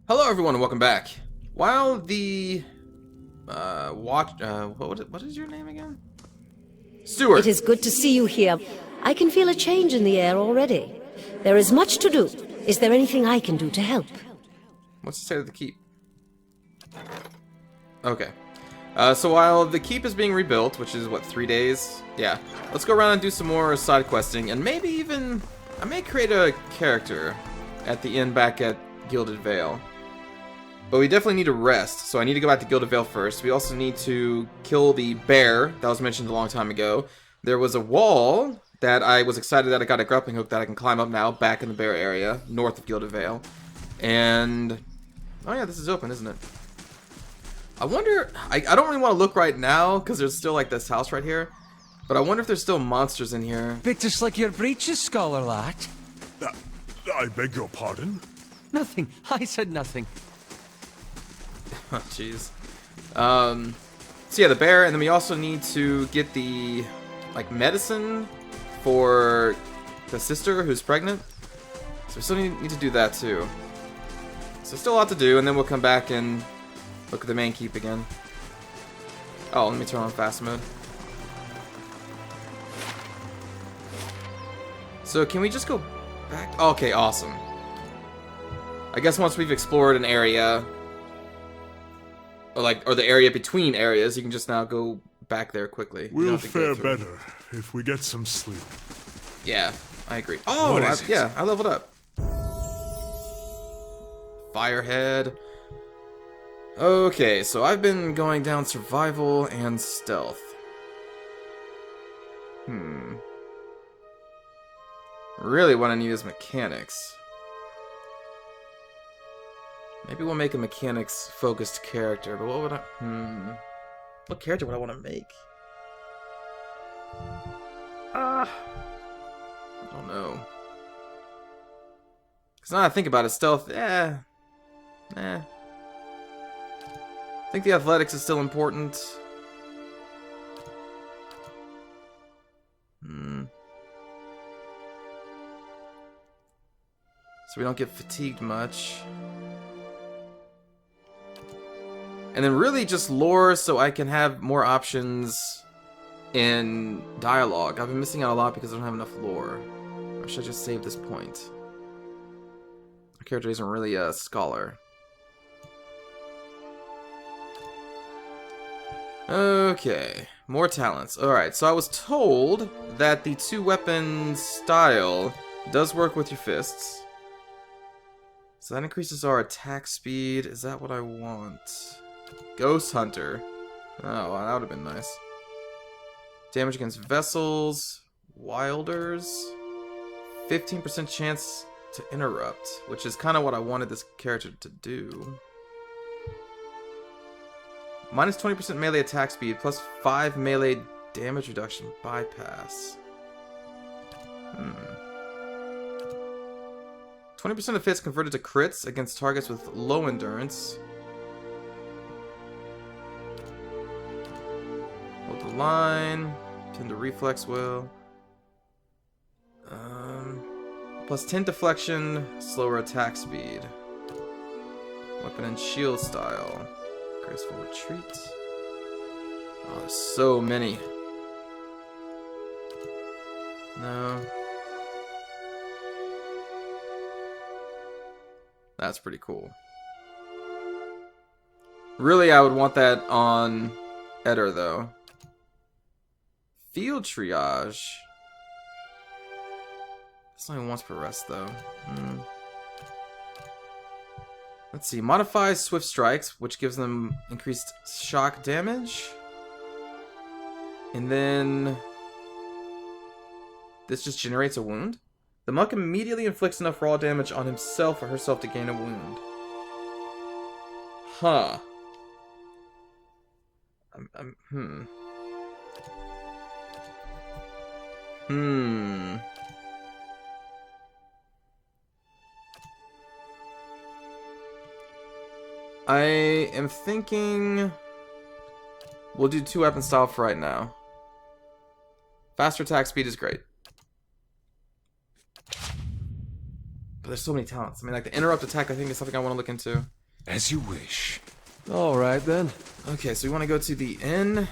Hello everyone and welcome back. While the what is your name again? Stuart. It is good to see you here. I can feel a change in the air already. There is much to do. Is there anything I can do to help? What's the state of the keep? Okay. So while the keep is being rebuilt, which is what, 3 days? Yeah. Let's go around and do some more side questing, and maybe even I may create a character at the inn back at Gilded Vale. But we definitely need to rest, so I need to go back to Gilded Vale first. We also need to kill the bear that was mentioned a long time ago. There was a wall that I was excited that I got a grappling hook that I can climb up now, back in the bear area, north of Gilded Vale. And oh yeah, this is open, isn't it? I wonder, I don't really want to look right now, because there's still like this house right here. But I wonder if there's still monsters in here. Bit to slick your breeches, scholar lad. I beg your pardon? Nothing. I said nothing. Oh, jeez. So yeah, the bear, and then we also need to get the, like, medicine for the sister who's pregnant. So we still need to do that, too. So still a lot to do, and then we'll come back and look at the main keep again. Oh, let me turn on fast mode. So can we just go back? Oh, okay, awesome. I guess once we've explored an area, or the area between areas, you can just now go back there quickly. We'll fare better if we get some sleep. Yeah, I agree. Oh, yeah, I leveled up. Firehead. Okay, so I've been going down survival and stealth. Really what I need is mechanics. Maybe we'll make a mechanics-focused character, but what would I... What character would I want to make? I don't know. Because now that I think about it, stealth, I think the athletics is still important. So we don't get fatigued much. And then really just lore so I can have more options in dialogue. I've been missing out a lot because I don't have enough lore. Or should I just save this point? My character isn't really a scholar. Okay, more talents. Alright, so I was told that the 2-weapon style does work with your fists. So that increases our attack speed. Is that what I want? Ghost Hunter. Oh, that would have been nice. Damage against vessels. Wilders. 15% chance to interrupt, which is kind of what I wanted this character to do. Minus 20% melee attack speed, plus 5 melee damage reduction bypass. 20% of hits converted to crits against targets with low endurance. Hold the line. Tend to reflex well. Plus 10 deflection, slower attack speed. Weapon and shield style. Graceful retreat. Oh, there's so many. No. That's pretty cool. Really, I would want that on Eder, though. Field triage. It's only once per rest, though. Let's see. Modifies swift strikes, which gives them increased shock damage. And then this just generates a wound. The monk immediately inflicts enough raw damage on himself or herself to gain a wound. Huh. I am thinking we'll do 2-weapon style for right now. Faster attack speed is great. But there's so many talents. I mean, like the interrupt attack, I think is something I want to look into. As you wish. All right, then. Okay, so we want to go to the inn.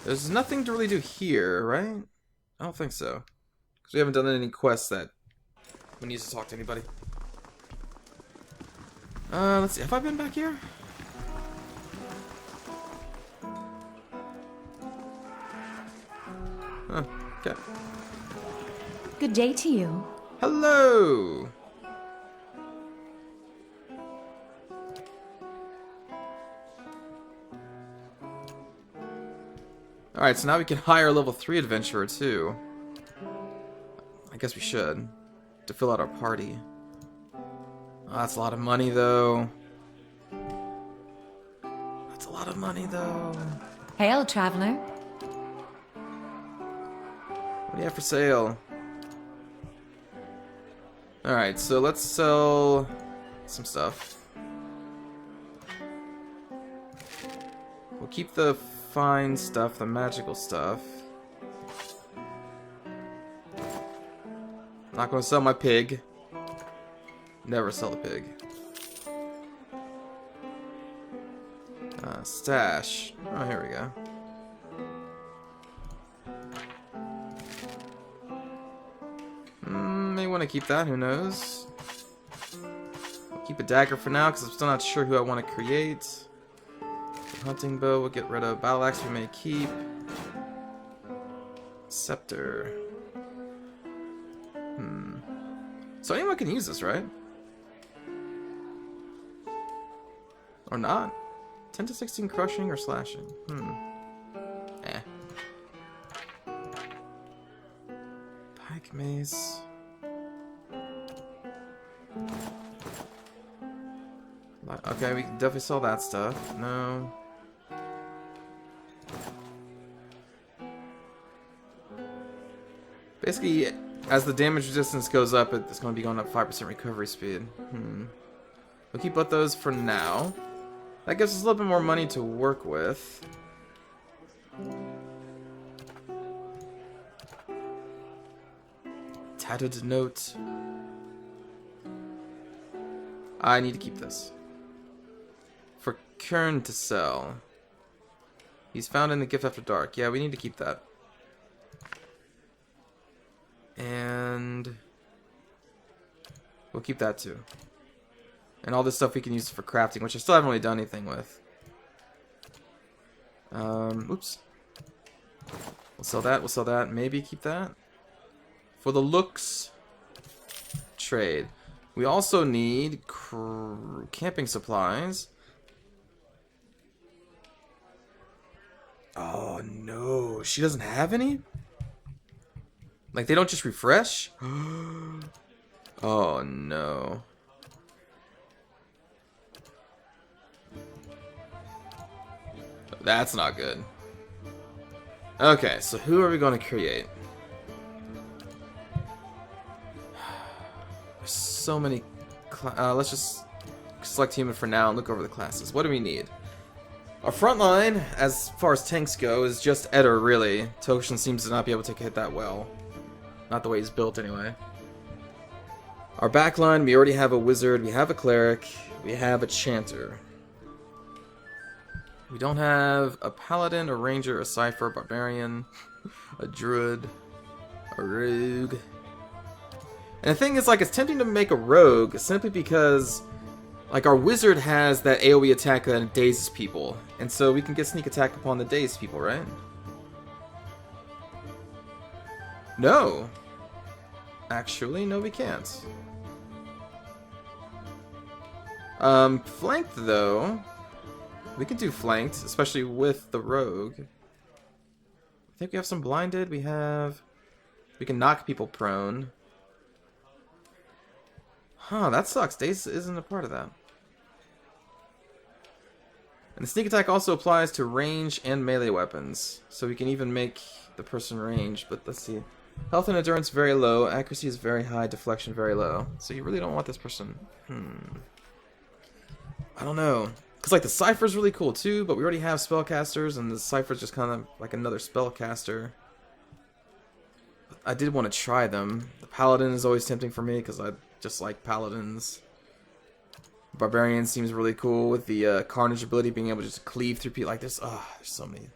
There's nothing to really do here, right? I don't think so. Because we haven't done any quests that we need to talk to anybody. Let's see. Have I been back here? Huh, okay. Good day to you. Hello! Alright, so now we can hire a level 3 adventurer too. I guess we should. To fill out our party. Oh, that's a lot of money though. That's a lot of money though. Hail, traveler. What do you have for sale? Alright, so let's sell some stuff. We'll keep the fine stuff, the magical stuff. Not gonna sell my pig. Never sell the pig. Stash. Oh, here we go. May want to keep that, who knows? I'll keep a dagger for now, because I'm still not sure who I want to create. The hunting bow we'll get rid of. Battle axe we may keep. Scepter. So anyone can use this, right? Or not? 10 to 16 crushing or slashing? Eh. Pike mace. Okay, we can definitely sell that stuff. No. Basically, as the damage resistance goes up, it's going to be going up 5% recovery speed. We'll keep both those for now. That gives us a little bit more money to work with. Tattered note. I need to keep this. For Kern to sell. He's found in the Gift After Dark. Yeah, we need to keep that. And we'll keep that too. And all this stuff we can use for crafting, which I still haven't really done anything with. Oops. We'll sell that, we'll sell that. Maybe keep that. For the looks, trade. We also need camping supplies. Oh no, she doesn't have any? Like, they don't just refresh? Oh, no. That's not good. Okay, so who are we going to create? There's so many... let's just select human for now and look over the classes. What do we need? Our front line, as far as tanks go, is just Eder, really. Tokshen seems to not be able to take a hit that well. Not the way he's built, anyway. Our backline, we already have a wizard, we have a cleric, we have a chanter. We don't have a paladin, a ranger, a cipher, a barbarian, a druid, a rogue. And the thing is, like, it's tempting to make a rogue simply because, like, our wizard has that AoE attack that dazes people. And so we can get sneak attack upon the dazed people, right? No. Actually, no we can't. Flanked, though. We can do flanked, especially with the rogue. I think we have some blinded. We can knock people prone. Huh, that sucks. Daze isn't a part of that. And the sneak attack also applies to range and melee weapons. So we can even make the person range, but let's see. Health and endurance very low, accuracy is very high, deflection very low. So you really don't want this person. I don't know. Because, like, the Cypher's really cool too, but we already have spellcasters, and the Cypher's just kind of like another spellcaster. I did want to try them. The Paladin is always tempting for me because I just like paladins. Barbarian seems really cool with the Carnage ability, being able to just cleave through people like this. Ah, there's so many.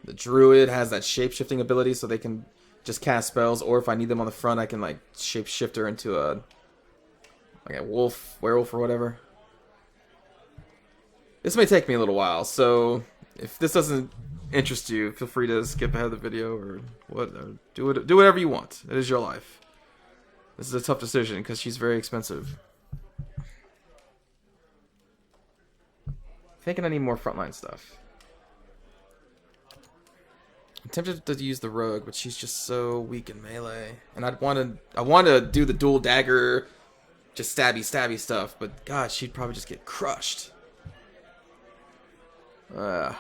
The Druid has that shape-shifting ability, so they can just cast spells, or if I need them on the front, I can like shape-shift her into a wolf, werewolf, or whatever. This may take me a little while, so if this doesn't interest you, feel free to skip ahead of the video or do whatever you want. It is your life. This is a tough decision because she's very expensive. Thinking I need more frontline stuff. I'm tempted to use the rogue, but she's just so weak in melee, and I want to do the dual dagger, just stabby stuff. But God, she'd probably just get crushed. The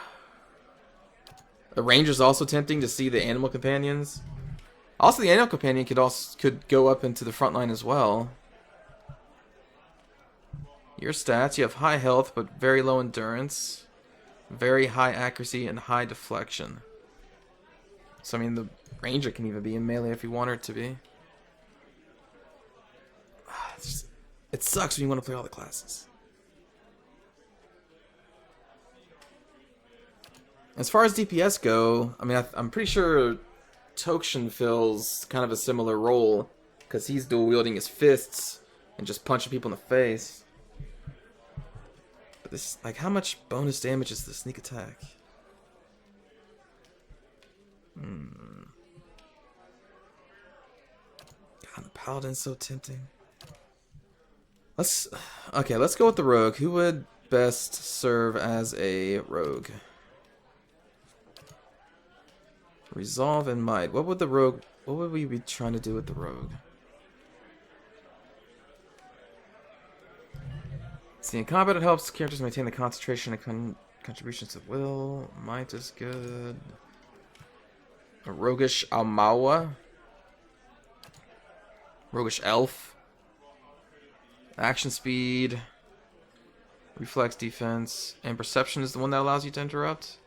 ranger's also tempting to see the animal companions. Also, the animal companion could go up into the front line as well. Your stats: you have high health but very low endurance, very high accuracy, and high deflection. So I mean, the ranger can even be in melee if you want her to be. It sucks when you want to play all the classes. As far as DPS go, I mean, I'm pretty sure Tokshen fills kind of a similar role, because he's dual wielding his fists and just punching people in the face. But this, like, how much bonus damage is the sneak attack? God, the paladin's so tempting. Let's go with the rogue. Who would best serve as a rogue? Resolve and might. What would we be trying to do with the rogue? See, in combat it helps characters maintain the concentration and contributions of will. Might is good. A roguish Almawa. Roguish elf. Action speed. Reflex defense. And perception is the one that allows you to interrupt.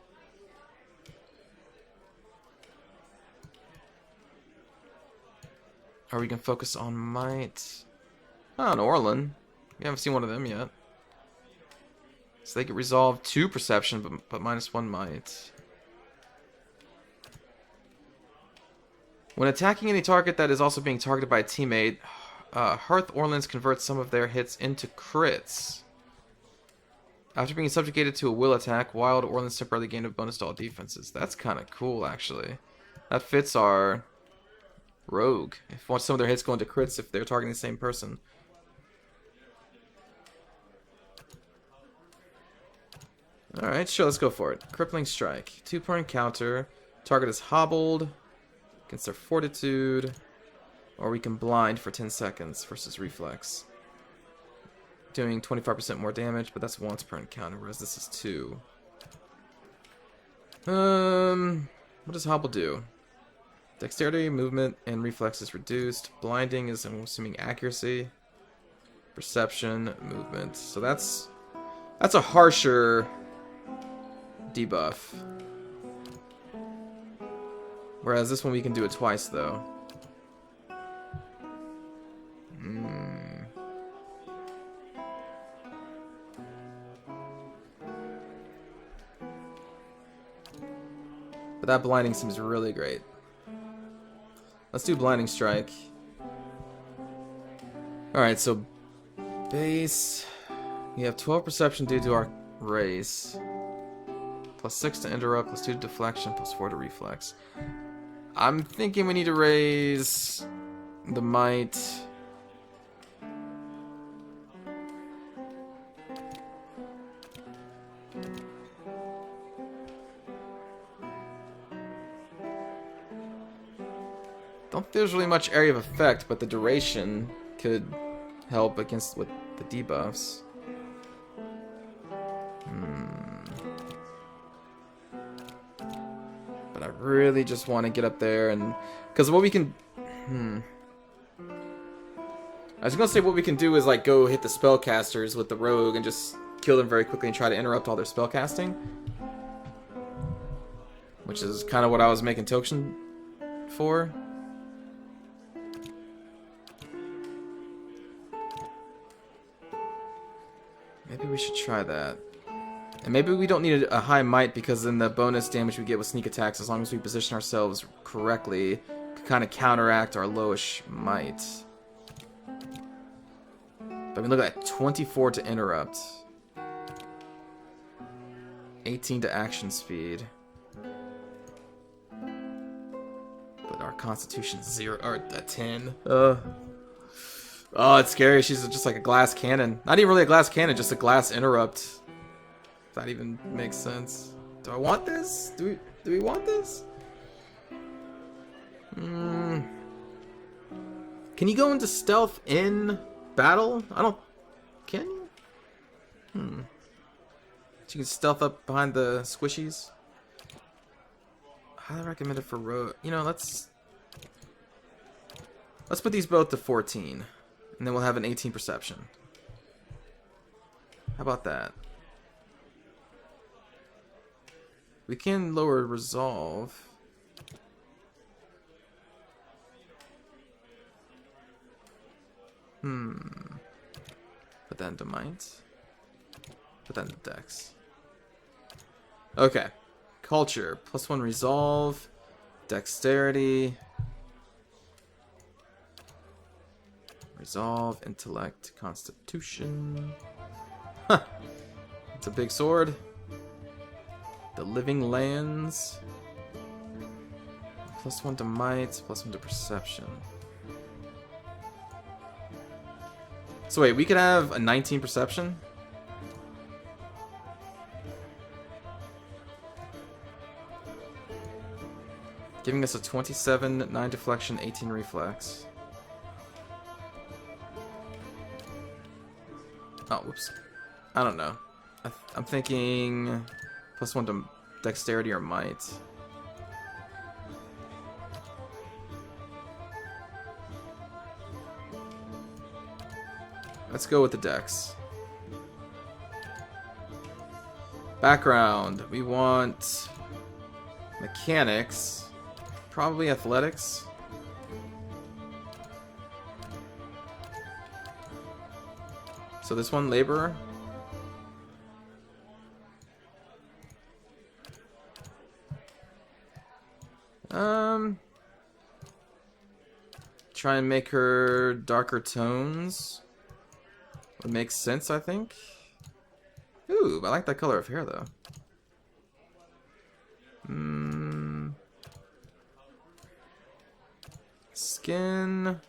Or we can focus on might. Oh, an Orlin. We haven't seen one of them yet. So they can resolve 2 perception, but -1 might. When attacking any target that is also being targeted by a teammate, Hearth Orlins convert some of their hits into crits. After being subjugated to a will attack, Wild Orlins temporarily gain a bonus to all defenses. That's kind of cool, actually. That fits our rogue. If some of their hits go into crits if they're targeting the same person. Alright, sure, let's go for it. Crippling Strike. 2 per encounter. Target is hobbled against their fortitude. Or we can blind for 10 seconds versus reflex. Doing 25% more damage, but that's once per encounter, whereas this is 2. What does hobble do? Dexterity, movement, and reflex is reduced. Blinding is, I'm assuming, accuracy. Perception, movement. So that's a harsher debuff. Whereas this one we can do it twice, though. But that blinding seems really great. Let's do Blinding Strike. Alright, so base. We have 12 perception due to our race. +6 to interrupt, +2 to deflection, +4 to reflex. I'm thinking we need to raise the might. Don't think there's really much area of effect, but the duration could help against with the debuffs. But I really just want to get up there and... Because what we can... I was going to say what we can do is like go hit the spellcasters with the rogue and just kill them very quickly and try to interrupt all their spellcasting. which is kind of what I was making tokshen for. Maybe we should try that. And maybe we don't need a high might, because then the bonus damage we get with sneak attacks, as long as we position ourselves correctly, could kind of counteract our lowish might. But I mean, look at that. 24 to interrupt. 18 to action speed. But our constitution's 0, or 10. Oh, it's scary. She's just like a glass cannon. Not even really a glass cannon, just a glass interrupt. If that even makes sense. Do I want this? Do we want this? Can you go into stealth in battle? I don't... Can you? So you can stealth up behind the squishies. Highly recommended for road. You know, let's put these both to 14. And then we'll have an 18 perception. How about that? We can lower resolve. Put that into might. Put that into dex. Okay. Culture. +1 resolve. Dexterity. Resolve, intellect, constitution. Huh. It's a big sword. The living lands. +1 to might, +1 to perception. So wait, we could have a 19 perception? Giving us a 27, 9 deflection, 18 reflex. Oh, whoops. I don't know. I'm thinking +1 to dexterity or might. Let's go with the dex. Background. We want mechanics. Probably athletics. So this one, laborer. Try and make her darker tones. Would make sense, I think. Ooh, I like that color of hair, though. Skin.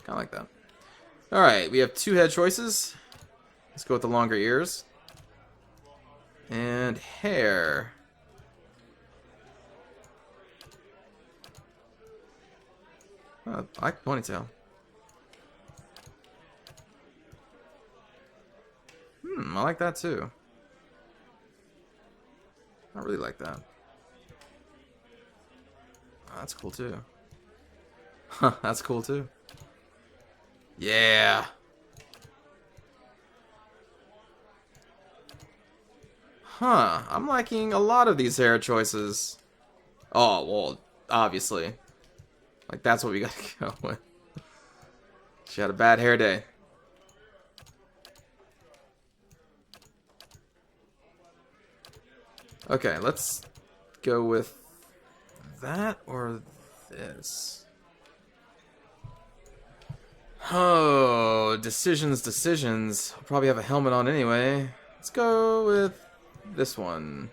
Kinda like that. Alright, we have 2 head choices. Let's go with the longer ears. And hair. Oh, I like ponytail. I like that too. I really like that. Oh, that's cool too. Huh, that's cool too. Yeah. Huh, I'm liking a lot of these hair choices. Oh, well, obviously. Like, that's what we gotta go with. She had a bad hair day. Okay, let's go with that or this. Oh, decisions. I'll probably have a helmet on anyway. Let's go with this one.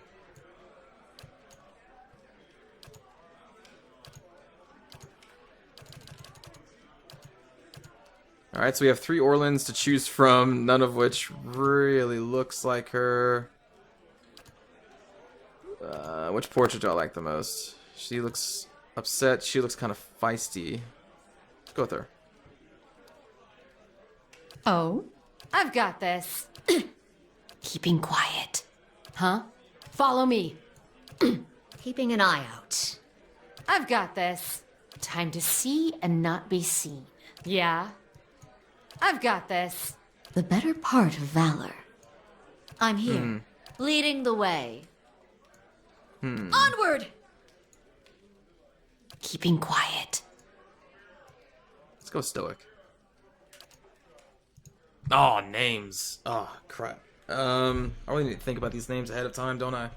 Alright, so we have 3 Orlans to choose from, none of which really looks like her. Which portrait do I like the most? She looks upset, she looks kind of feisty. Let's go with her. Oh, I've got this. Keeping quiet. Huh? Follow me. Keeping an eye out. I've got this. Time to see and not be seen. Yeah? I've got this. The better part of valor. I'm here, leading the way. Onward! Keeping quiet. Let's go stoic. Oh, names. Oh, crap. I really need to think about these names ahead of time, don't I?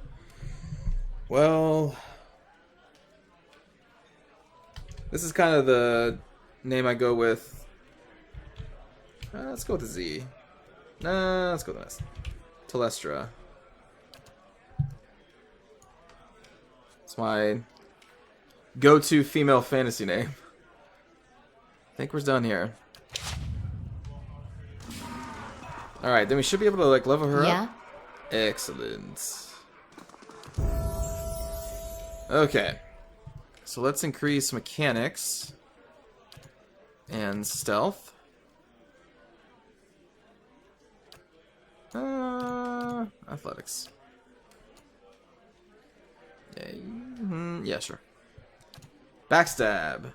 Well, this is kind of the name I go with. Let's go with the Z. Let's go with this. Telestra. It's my go-to female fantasy name. I think we're done here. Alright, then we should be able to, like, level her up. Excellent. Okay. So let's increase mechanics. And stealth. Athletics. Yeah, sure. Backstab.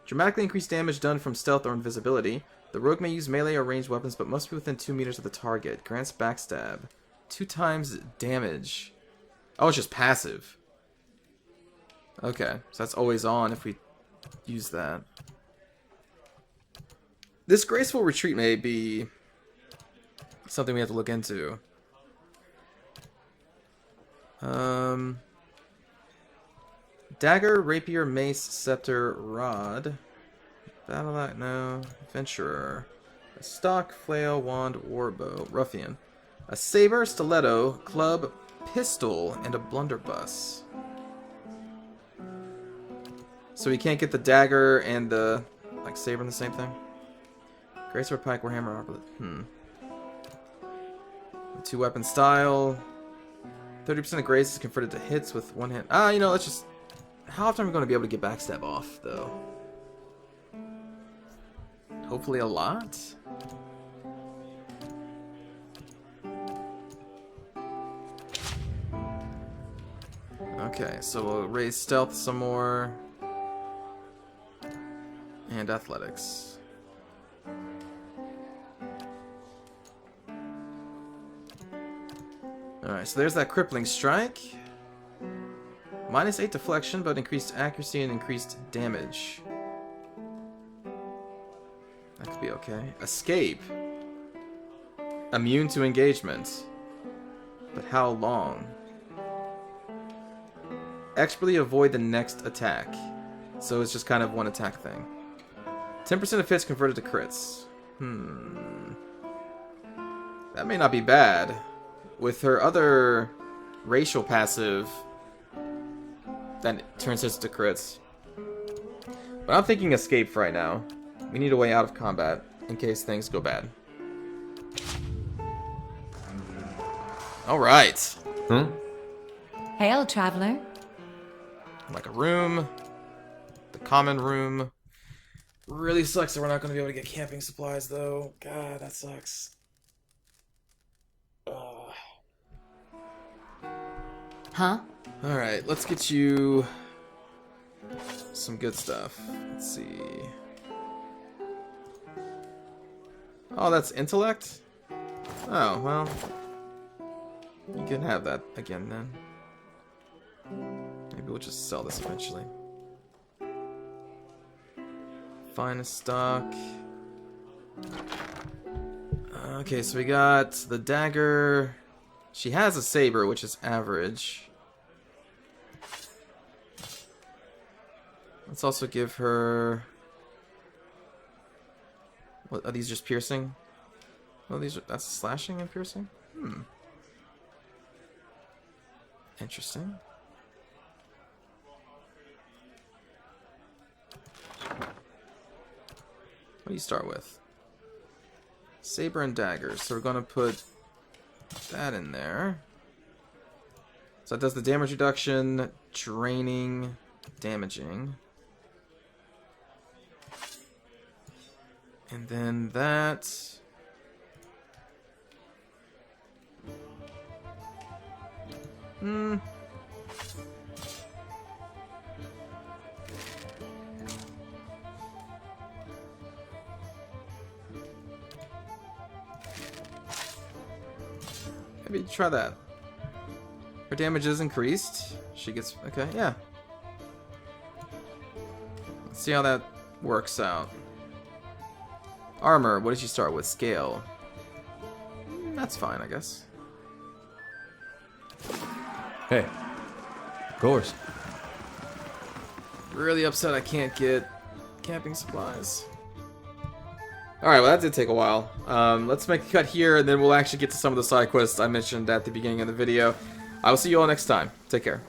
Dramatically increased damage done from stealth or invisibility. The rogue may use melee or ranged weapons, but must be within 2 meters of the target. Grants backstab. 2 times damage. Oh, it's just passive. Okay, so that's always on if we use that. This graceful retreat may be something we have to look into. Dagger, rapier, mace, scepter, rod. Battle axe, no. Adventurer. A stock, flail, wand, warbow. Ruffian. A saber, stiletto, club, pistol, and a blunderbuss. So we can't get the dagger and the, like, saber in the same thing? Greatsword, pike, warhammer, arbalist. 2 weapon style. 30% of grace is converted to hits with 1 hit. You know, let's just... How often are we going to be able to get backstab off, though? Hopefully a lot? Okay, so we'll raise stealth some more. And athletics. Alright, so there's that crippling strike. -8 deflection, but increased accuracy and increased damage. That could be okay. Escape. Immune to engagement. But how long? Expertly avoid the next attack. So it's just kind of one attack thing. 10% of hits converted to crits. That may not be bad. With her other racial passive, that turns hits to crits. But I'm thinking escape for right now. We need a way out of combat in case things go bad. Alright. Hail, traveler. Like a room. The common room. Really sucks that we're not going to be able to get camping supplies, though. God, that sucks. Huh? Alright, let's get you some good stuff. Let's see. Oh, that's intellect? Oh, well. You can have that again, then. Maybe we'll just sell this eventually. Finest stock. Okay, so we got the dagger. She has a saber, which is average. Let's also give her... What, are these just piercing? Oh, these are... That's slashing and piercing? Interesting. What do you start with? Saber and daggers. So we're going to put that in there. So that does the damage reduction, draining, damaging. And then that... Maybe try that. Her damage is increased. She gets... Okay, yeah. Let's see how that works out. Armor, what did you start with? Scale. That's fine, I guess. Hey. Of course. Really upset I can't get camping supplies. Alright, well that did take a while. Let's make a cut here, and then we'll actually get to some of the side quests I mentioned at the beginning of the video. I will see you all next time. Take care.